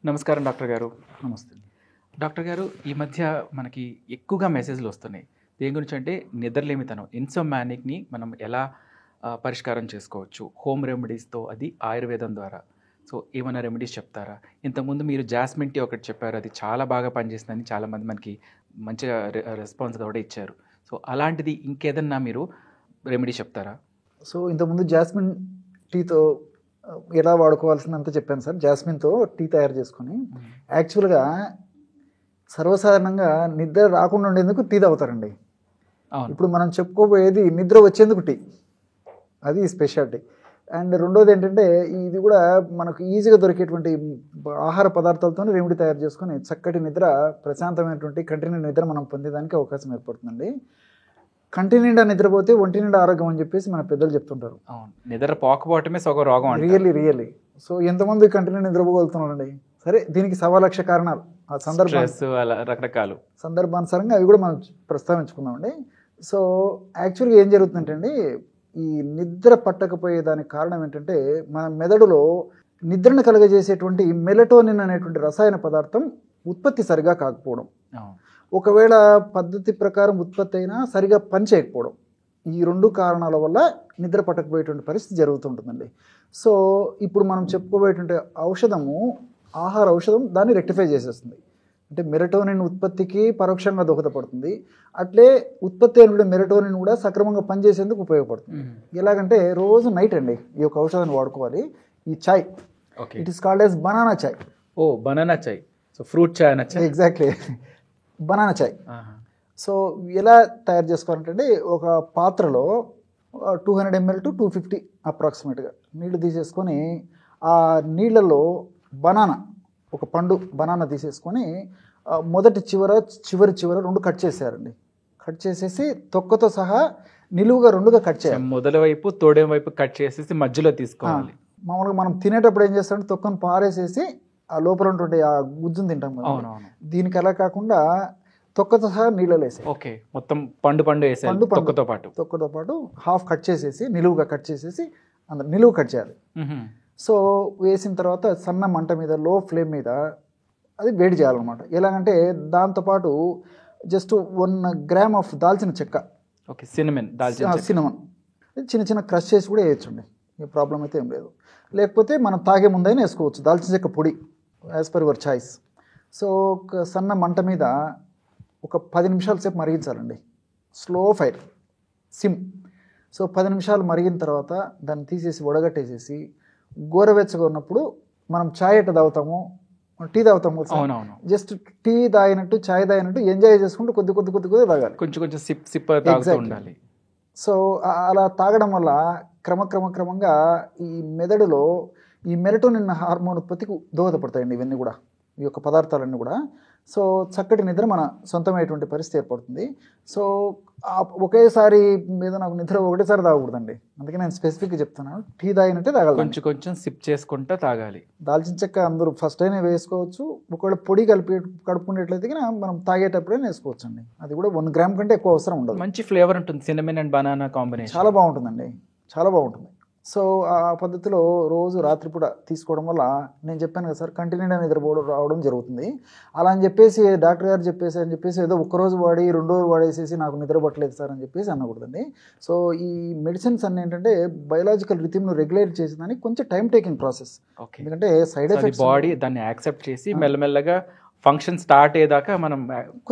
నమస్కారం డాక్టర్ గారు. నమస్తే. డాక్టర్ గారు, ఈ మధ్య మనకి ఎక్కువగా మెసేజ్‌లు వస్తున్నాయి. దేని గురించి అంటే నిద్రలేమితనం, ఇన్సోమ్యానిక్‌ని మనం ఎలా పరిష్కారం చేసుకోవచ్చు హోమ్ రెమెడీస్‌తో, అది ఆయుర్వేదం ద్వారా. సో ఏమైనా రెమెడీస్ చెప్తారా? ఇంతకుముందు మీరు జాస్మిన్ టీ ఒకటి చెప్పారు, అది చాలా బాగా పనిచేస్తుందని చాలామంది మనకి మంచిగా రెస్పాన్స్ కూడా ఇచ్చారు. సో అలాంటిది ఇంకేదన్నా మీరు రెమెడీ చెప్తారా? సో ఇంతకుముందు జాస్మిన్ టీతో ఎలా వాడుకోవాల్సిందంతా చెప్పాను సార్. జాస్మిన్తో టీ తయారు చేసుకొని యాక్చువల్గా సర్వసాధారణంగా నిద్ర రాకుండా ఉండేందుకు టీ తాగుతారండి. ఇప్పుడు మనం చెప్పుకోబోయేది నిద్ర వచ్చేందుకు టీ, అది స్పెషాలిటీ. అండ్ రెండోది ఏంటంటే ఇది కూడా మనకు ఈజీగా దొరికేటువంటి ఆహార పదార్థాలతో రెమెడీ తయారు చేసుకొని చక్కటి నిద్ర, ప్రశాంతమైనటువంటి కంటిన్యూ నిద్ర మనం పొందేదానికి అవకాశం ఏర్పడుతుందండి. కంటి నిండా నిద్రపోతే ఒంటి నిండా ఆరోగ్యం అని చెప్పేసి మన పెద్దలు చెప్తుంటారు. నిద్ర పోకపోవటమే సగం రోగం. రియల్లీ సో ఎంతమంది కంటి నిండా నిద్రపోగలుగుతున్నారండి? సరే, దీనికి 1,00,000 కారణాలు, ఆ రకరకాలు సందర్భానుసారంగా అవి కూడా మనం ప్రస్తావించుకుందామండి. సో యాక్చువల్గా ఏం జరుగుతుందంటే అండి, ఈ నిద్ర పట్టకపోయేదానికి కారణం ఏంటంటే మన మెదడులో నిద్రను కలుగజేసేటువంటి మెలటోనిన్ అనేటువంటి రసాయన పదార్థం ఉత్పత్తి సరిగా కాకపోవడం, ఒకవేళ పద్ధతి ప్రకారం ఉత్పత్తి అయినా సరిగా పనిచేయకపోవడం, ఈ రెండు కారణాల వల్ల నిద్ర పట్టకపోయేటువంటి పరిస్థితి జరుగుతుంటుందండి. సో ఇప్పుడు మనం చెప్పుకోబోయేటువంటి ఔషధము, ఆహార ఔషధం దాన్ని రెక్టిఫై చేసేస్తుంది. అంటే మెలటోనిన్ ఉత్పత్తికి పరోక్షంగా దోహదపడుతుంది. అట్లే ఉత్పత్తి అయినటువంటి మెలటోనిన్ కూడా సక్రమంగా పనిచేసేందుకు ఉపయోగపడుతుంది. ఎలాగంటే రోజు నైట్ అండి ఈ యొక్క ఔషధాన్ని వాడుకోవాలి. ఈ చాయ్, it is called as banana chai. Banana chai. So fruit chai అనొచ్చా? Exactly, banana chai. సో ఎలా తయారు చేసుకోవాలంటే ఒక పాత్రలో 200 ml to 250 అప్రాక్సిమేట్గా నీళ్లు తీసేసుకొని ఆ నీళ్ళలో ఒక పండు బనానా తీసేసుకొని మొదటి చివరి 2 కట్ చేశారండి. కట్ చేసేసి తొక్కతో సహా నిలువుగా 2గా కట్ చేయాలి. మొదటి వైపు తోడే వైపు కట్ చేసేసి మధ్యలో తీసుకోవాలి. మామూలుగా మనం తినేటప్పుడు ఏం చేస్తామంటే తొక్కను పారేసేసి ఆ లోపల ఉన్నటువంటి ఆ గుజ్జును తింటాం కదా. దీనికి అలా కాకుండా తొక్కతో సహా నీళ్ళలో వేసాయి. ఓకే, మొత్తం పండు వేసాయి. తొక్కతో పాటు హాఫ్ కట్ చేసేసి నిలువుగా కట్ చేసేసి నిలువు కట్ చేయాలి. సో వేసిన తర్వాత సన్న మంట మీద, లో ఫ్లేమ్ మీద అది వేడి చేయాలన్నమాట. ఎలాగంటే దాంతోపాటు జస్ట్ 1 గ్రామ్ ఆఫ్ దాల్చిన చెక్క, సినమన్ చిన్న చిన్న క్రష్ చేసి కూడా వేయచ్చండి, ఏ ప్రాబ్లం అయితే ఏం లేదు. లేకపోతే మనం తాగే ముందైనా వేసుకోవచ్చు దాల్చిన చెక్క పొడి, as per your choice. So సన్న మంట మీద ఒక 10 నిమిషాల సేపు మరిగించాలండి, స్లో ఫైర్, సిమ్. సో 10 నిమిషాలు మరిగిన తర్వాత దాన్ని తీసేసి వడగట్టేసేసి గోరవెచ్చగా ఉన్నప్పుడు మనం చాయ్ ఎట్లా తాగుతాము, టీ తాగుతాము, జస్ట్ టీ తాగినట్టు చాయ్ తాగినట్టు ఎంజాయ్ చేసుకుంటూ కొద్ది తాగాలి, కొంచెం సిప్ తాగుతూ ఉండాలి. సో అలా తాగడం వల్ల క్రమంగా ఈ మెదడులో ఈ మెలటోనిన్ హార్మోన్ ఉత్పత్తికి దోహదపడతాయండి ఇవన్నీ కూడా, ఈ యొక్క పదార్థాలన్నీ కూడా. సో చక్కటి నిద్ర మన సొంతమైనటువంటి పరిస్థితి ఏర్పడుతుంది. సో ఒకేసారి మీద నాకు నిద్ర ఒకటేసారి తాగకూడదండి, అందుకే నేను స్పెసిఫిక్గా చెప్తున్నాను. టీ తాగినట్టే తాగాలి, కొంచెం సిప్ చేసుకుంటూ తాగాలి. దాల్చిన చెక్క అందరూ ఫస్ట్ అయినా వేసుకోవచ్చు, ఒకవేళ పొడి కడుపుకునేట్లయితే మనం తాగేటప్పుడైనా వేసుకోవచ్చు అండి. అది కూడా 1 గ్రామ్ కంటే ఎక్కువ అవసరం ఉండదు. మంచి ఫ్లేవర్ ఉంటుంది, సినమన్ అండ్ బనానా కాంబినేషన్ చాలా బాగుంటుందండి, చాలా బాగుంటుంది. సో ఆ పద్ధతిలో రోజు రాత్రిపూట తీసుకోవడం వల్ల నేను చెప్పాను కదా సార్, కంటిన్యూగా నిద్రపోవడం రావడం జరుగుతుంది. అలా అని చెప్పేసి డాక్టర్ గారు చెప్పేసి ఏదో ఒక్కరోజు వాడి 2 రోజులు వాడేసేసి నాకు నిద్ర పట్టలేదు సార్ అని చెప్పేసి అనకూడదండి. సో ఈ మెడిసిన్స్ అన్నీ ఏంటంటే బయలాజికల్ రిథమ్ను రెగ్యులేట్ చేసేదానికి కొంచెం టైం టేకింగ్ ప్రాసెస్. ఎందుకంటే సైడ్ ఎఫెక్ట్స్ బాడీ దాన్ని యాక్సెప్ట్ చేసి మెల్లమెల్లగా ఫంక్షన్ స్టార్ట్ అయ్యేదాకా మనం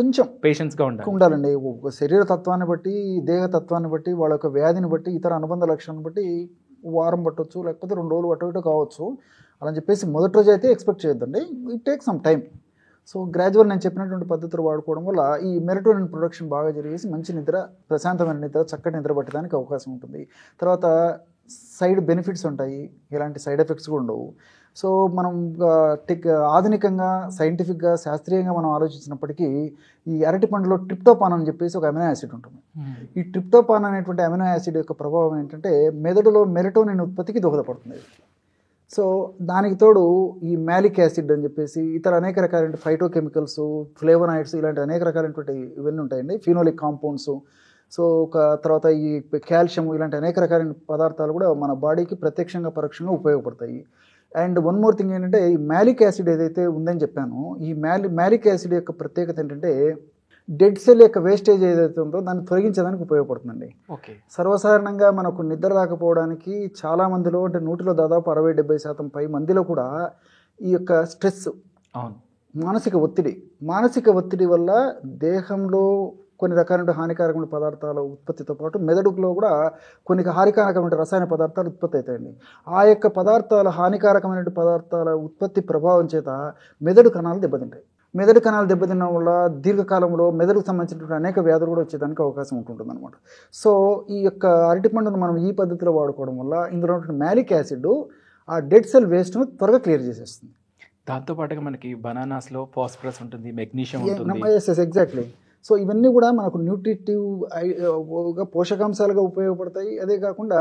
కొంచెం పేషెన్స్గా ఉండాలండి. శరీర తత్వాన్ని బట్టి, దేహ తత్వాన్ని బట్టి, వాళ్ళ యొక్క వ్యాధిని బట్టి, ఇతర అనుబంధ లక్షణాలను బట్టి వారం పట్టవచ్చు, లేకపోతే 2 రోజులు అటు కావచ్చు. అలా చెప్పేసి మొదటి రోజు అయితే ఎక్స్పెక్ట్ చేయొద్దండి, it take some time. So gradual నేను చెప్పినటువంటి పద్ధతులు వాడుకోవడం వల్ల ఈ మెలటోనిన్ ప్రొడక్షన్ బాగా జరిగేసి మంచి నిద్ర, ప్రశాంతమైన నిద్ర, చక్కటి నిద్ర పట్టడానికి అవకాశం ఉంటుంది. తర్వాత సైడ్ బెనిఫిట్స్ ఉంటాయి, ఎలాంటి సైడ్ ఎఫెక్ట్స్ కూడా ఉండవు. సో మనం ఆధునికంగా, సైంటిఫిక్గా, శాస్త్రీయంగా మనం ఆలోచించినప్పటికీ ఈ అరటి పండులో ట్రిప్టోపాన్ అని చెప్పేసి ఒక అమినో యాసిడ్ ఉంటుంది. ఈ ట్రిప్టోపాన్ అనేటువంటి అమినో యాసిడ్ యొక్క ప్రభావం ఏంటంటే మెదడులో మెలటోనిన్ ఉత్పత్తికి దోహదపడుతుంది. సో దానికి తోడు ఈ మ్యాలిక్ యాసిడ్ అని చెప్పేసి ఇతర అనేక రకాలైన ఫైటోకెమికల్స్, ఫ్లేవనాయిడ్స్, ఇలాంటి అనేక రకాలైనటువంటి ఇవన్నీ ఉంటాయండి, ఫినోలిక్ కాంపౌండ్స్. సో తర్వాత ఈ కాల్షియం, ఇలాంటి అనేక రకాలైన పదార్థాలు కూడా మన బాడీకి ప్రత్యక్షంగా పరోక్షంగా ఉపయోగపడతాయి. అండ్ వన్ మోర్ థింగ్ ఏంటంటే ఈ మ్యాలిక్ యాసిడ్ ఏదైతే ఉందని చెప్పానో ఈ మ్యాలిక్ యాసిడ్ యొక్క ప్రత్యేకత ఏంటంటే డెడ్ సెల్ యొక్క వేస్టేజ్ ఏదైతే ఉందో దాన్ని తొలగించడానికి ఉపయోగపడుతుందండి. ఓకే. సర్వసాధారణంగా మనకు నిద్ర రాకపోవడానికి చాలా మందిలో అంటే 100లో దాదాపు 60-70% పై మందిలో కూడా ఈ యొక్క స్ట్రెస్, అవును, మానసిక ఒత్తిడి వల్ల దేహంలో కొన్ని రకాలైన హానికారకమైన పదార్థాల ఉత్పత్తితో పాటు మెదడులో కూడా కొన్ని హానికారకమైన రసాయన పదార్థాలు ఉత్పత్తి అవుతాయండి. ఆ యొక్క హానికారకమైన పదార్థాల ఉత్పత్తి ప్రభావం చేత మెదడు కణాలు దెబ్బతింటాయి. మెదడు కణాలు దెబ్బతినడం వల్ల దీర్ఘకాలంలో మెదడుకు సంబంధించినటువంటి అనేక వ్యాధులు కూడా వచ్చేదానికి అవకాశం ఉంటుంది అనమాట. సో ఈ యొక్క అరటిపండును మనం ఈ పద్ధతిలో వాడుకోవడం వల్ల ఇందులో ఉన్నటువంటి మ్యాలిక్ యాసిడ్ ఆ డెడ్ సెల్ వేస్ట్ను త్వరగా క్లియర్ చేసేస్తుంది. దాంతోపాటుగా మనకి బనానాస్లో ఫాస్ఫరస్ ఉంటుంది, మెగ్నీషియం ఉంటుంది. ఎగ్జాక్ట్లీ. సో ఇవన్నీ కూడా మనకు న్యూట్రిటివ్గా పోషకాంశాలుగా ఉపయోగపడతాయి. అదే కాకుండా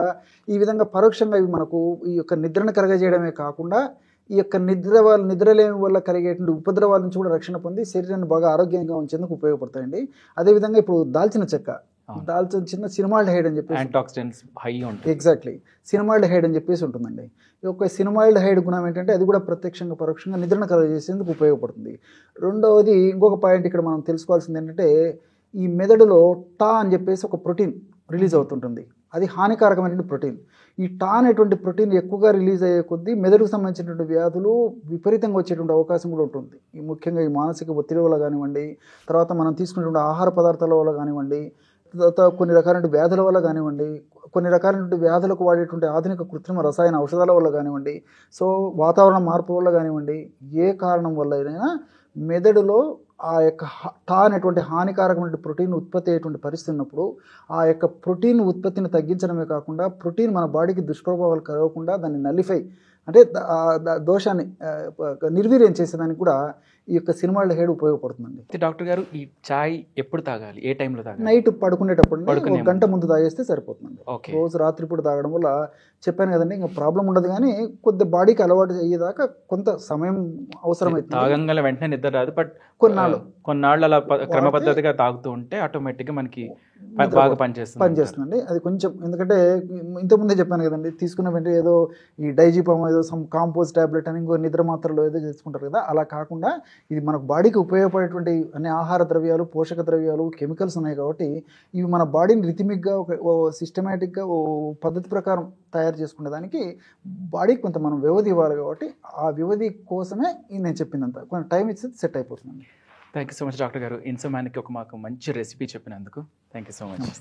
ఈ విధంగా పరోక్షంగా ఇవి మనకు ఈ యొక్క నిద్రను కలగజేయడమే కాకుండా ఈ యొక్క నిద్రలేమి వల్ల కలిగేటువంటి ఉపద్రవాల నుంచి కూడా రక్షణ పొంది శరీరాన్ని బాగా ఆరోగ్యంగా ఉంచేందుకు ఉపయోగపడతాయండి. అదేవిధంగా ఇప్పుడు దాల్చిన చెక్క, చిన్న సినిమాల్డిహైడ్ అని చెప్పి యాంటాక్సిడెంట్స్ హై ఉంటుంది. ఎగ్జాక్ట్లీ, సినిమాల్డిహైడ్ అని చెప్పేసి ఉంటుందండి. ఈ యొక్క సినిమాల్డిహైడ్ గుణం ఏంటంటే అది కూడా ప్రత్యక్షంగా పరోక్షంగా నిద్రను కలగజేసేందుకు ఉపయోగపడుతుంది. రెండవది ఇంకొక పాయింట్ ఇక్కడ మనం తెలుసుకోవాల్సింది ఏంటంటే ఈ మెదడులో టా అని చెప్పేసి ఒక ప్రోటీన్ రిలీజ్ అవుతుంటుంది. అది హానికారకమైనటువంటి ప్రోటీన్. ఈ టా అనేటువంటి ప్రోటీన్ ఎక్కువగా రిలీజ్ అయ్యే కొద్దీ మెదడుకు సంబంధించినటువంటి వ్యాధులు విపరీతంగా వచ్చేటువంటి అవకాశం కూడా ఉంటుంది. ముఖ్యంగా ఈ మానసిక ఒత్తిడి వల్ల కానివ్వండి, తర్వాత మనం తీసుకునేటువంటి ఆహార పదార్థాల వల్ల కానివ్వండి, తర్వాత కొన్ని రకాలైన వ్యాధుల వల్ల కానివ్వండి, కొన్ని రకాలైన వ్యాధులకు వాడేటువంటి ఆధునిక కృత్రిమ రసాయన ఔషధాల వల్ల కానివ్వండి, సో వాతావరణ మార్పు వల్ల కానివ్వండి, ఏ కారణం వల్ల అయినా మెదడులో ఆ యొక్క టా అనేటువంటి హానికారకమైన ప్రోటీన్ ఉత్పత్తి అయ్యేటువంటి పరిస్థితి ఉన్నప్పుడు ఆ యొక్క ప్రోటీన్ ఉత్పత్తిని తగ్గించడమే కాకుండా ప్రోటీన్ మన బాడీకి దుష్ప్రభావాలు కలగకుండా దాన్ని నలిఫై అంటే దోషాన్ని నిర్వీర్యం చేసేదానికి కూడా ఈ యొక్క సినిమాల్డిహైడ్ ఉపయోగపడుతుందండి. డాక్టర్ గారు, ఈ చాయ్ ఎప్పుడు తాగాలి, ఏ టైంలో తాగాలి? నైట్ పడుకునేటప్పుడు 1 గంట ముందు తాగేస్తే సరిపోతుందండి. రోజు రాత్రిపూట తాగడం వల్ల చెప్పాను కదండి, ఇంకా ప్రాబ్లం ఉండదు. కానీ కొద్ది బాడీకి అలవాటు అయ్యేదాకా కొంత సమయం అవసరమైతుంది. తాగంగానే వెంటనే నిద్ర రాదు, బట్ కొన్నాళ్ళు అలా క్రమ పద్ధతిగా తాగుతూ ఉంటే ఆటోమేటిక్గా మనకి బాగా పనిచేస్తుందండి. అది కొంచెం, ఎందుకంటే ఇంతకుముందే చెప్పాను కదండి, తీసుకున్న వెంటనే ఏదో ఈ డైజిపామ్ ఏదో సమ్ కాంపోజ్ టాబ్లెట్ అని ఇంకో నిద్ర మాత్రలో ఏదో చేసుకుంటారు కదా, అలా కాకుండా ఇది మనకు బాడీకి ఉపయోగపడేటువంటి అన్ని ఆహార ద్రవ్యాలు, పోషక ద్రవ్యాలు, కెమికల్స్ ఉన్నాయి కాబట్టి ఇవి మన బాడీని రిథమిక్గా ఒక సిస్టమేటిక్గా పద్ధతి ప్రకారం తయారు చేసుకునేదానికి బాడీకి కొంత మనం వ్యవధి ఇవ్వాలి. కాబట్టి ఆ వ్యవధి కోసమే నేను చెప్పిందంత కొంచెం టైం ఇస్తే సెట్ అయిపోతుందండి. Thank you so much doctor గారు. ఇన్సోమానిక్ మాకు మంచి రెసిపీ చెప్పినందుకు థ్యాంక్ యూ సో మచ్.